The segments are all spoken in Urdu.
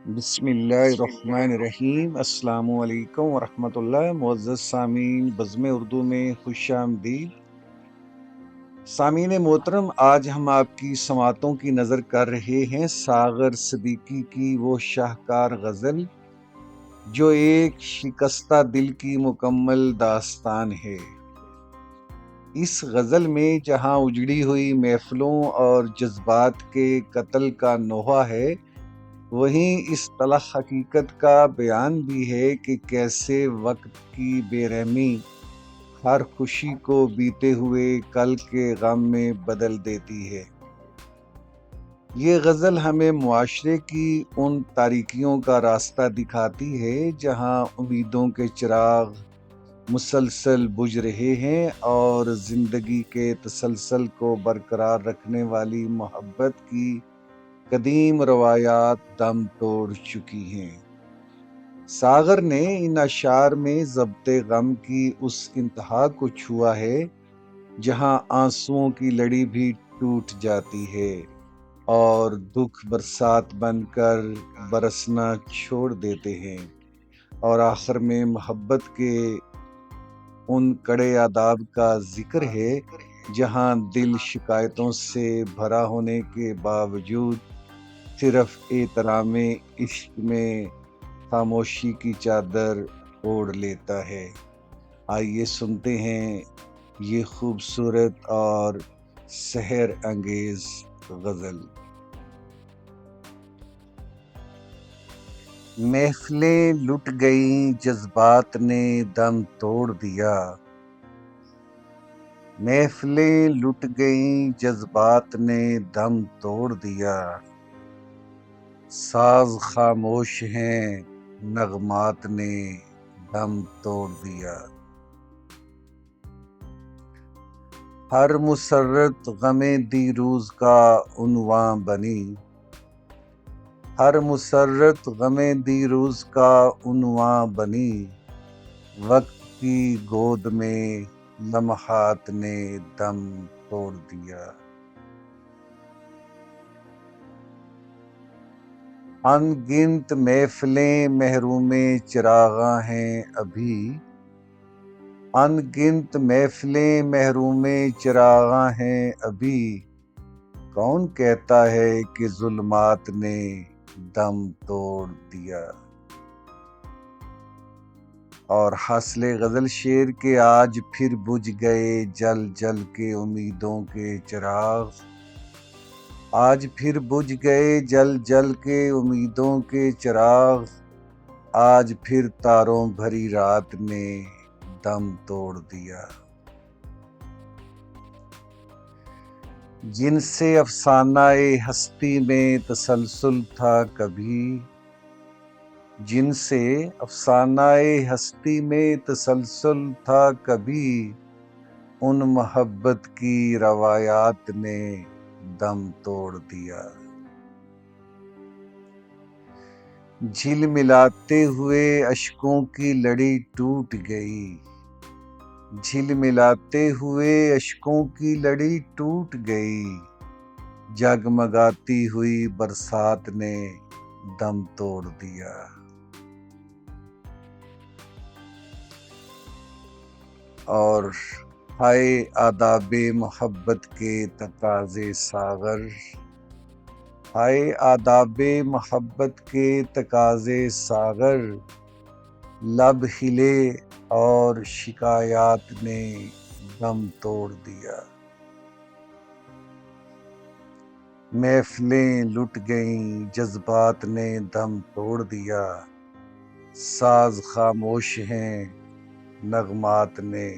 بسم اللہ الرحمن الرحیم۔ السلام علیکم ورحمۃ اللہ۔ معزز سامعین، بزم اردو میں خوش آمدید۔ سامعین محترم، آج ہم آپ کی سماعتوں کی نظر کر رہے ہیں ساغر صدیقی کی وہ شاہکار غزل جو ایک شکستہ دل کی مکمل داستان ہے۔ اس غزل میں جہاں اجڑی ہوئی محفلوں اور جذبات کے قتل کا نوحہ ہے، وہیں اس تلخ حقیقت کا بیان بھی ہے کہ کیسے وقت کی بے رحمی ہر خوشی کو بیتے ہوئے کل کے غم میں بدل دیتی ہے۔ یہ غزل ہمیں معاشرے کی ان تاریکیوں کا راستہ دکھاتی ہے جہاں امیدوں کے چراغ مسلسل بجھ رہے ہیں اور زندگی کے تسلسل کو برقرار رکھنے والی محبت کی قدیم روایات دم توڑ چکی ہیں۔ ساغر نے ان اشعار میں ضبط غم کی اس انتہا کو چھوا ہے جہاں آنسوؤں کی لڑی بھی ٹوٹ جاتی ہے اور دکھ برسات بن کر برسنا چھوڑ دیتے ہیں، اور آخر میں محبت کے ان کڑے آداب کا ذکر ہے جہاں دل شکایتوں سے بھرا ہونے کے باوجود صرف احترام عشق میں خاموشی کی چادر اوڑھ لیتا ہے۔ آئیے سنتے ہیں یہ خوبصورت اور سحر انگیز غزل۔ محفلیں لٹ گئیں، جذبات نے دم توڑ دیا۔ محفلیں لٹ گئیں، جذبات نے دم توڑ دیا۔ ساز خاموش ہیں، نغمات نے دم توڑ دیا۔ ہر مسرت غم دیروز کا عنواں بنی۔ ہر مسرت غم دیروز کا عنواں بنی۔ وقت کی گود میں لمحات نے دم توڑ دیا۔ ان گنت محفلیں محروم چراغاں ہیں ابھی۔ ان گنت محفلیں محروم چراغاں ہیں ابھی۔ کون کہتا ہے کہ ظلمات نے دم توڑ دیا۔ اور حاصل غزل شعر کے آج پھر بجھ گئے جل جل کے امیدوں کے چراغ۔ آج پھر بجھ گئے جل جل کے امیدوں کے چراغ۔ آج پھر تاروں بھری رات نے دم توڑ دیا۔ جن سے افسانہ ہستی میں تسلسل تھا کبھی۔ جن سے افسانہ ہستی میں تسلسل تھا کبھی۔ ان محبت کی روایات نے دم توڑ دیا۔ جھل ملاتے ہوئے اشکوں کی لڑی ٹوٹ گئی۔ جھل ملاتے ہوئے اشکوں کی لڑی ٹوٹ گئی۔ جگمگاتی ہوئی برسات نے دم توڑ دیا۔ اور ہائے آداب محبت کے تقاضے ساغر۔ ہائے آداب محبت کے تقاضے ساغر۔ لب ہلے اور شکایات نے دم توڑ دیا۔ محفلیں لٹ گئیں، جذبات نے دم توڑ دیا۔ ساز خاموش ہیں، نغمات نے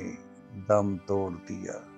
دم توڑ دیا۔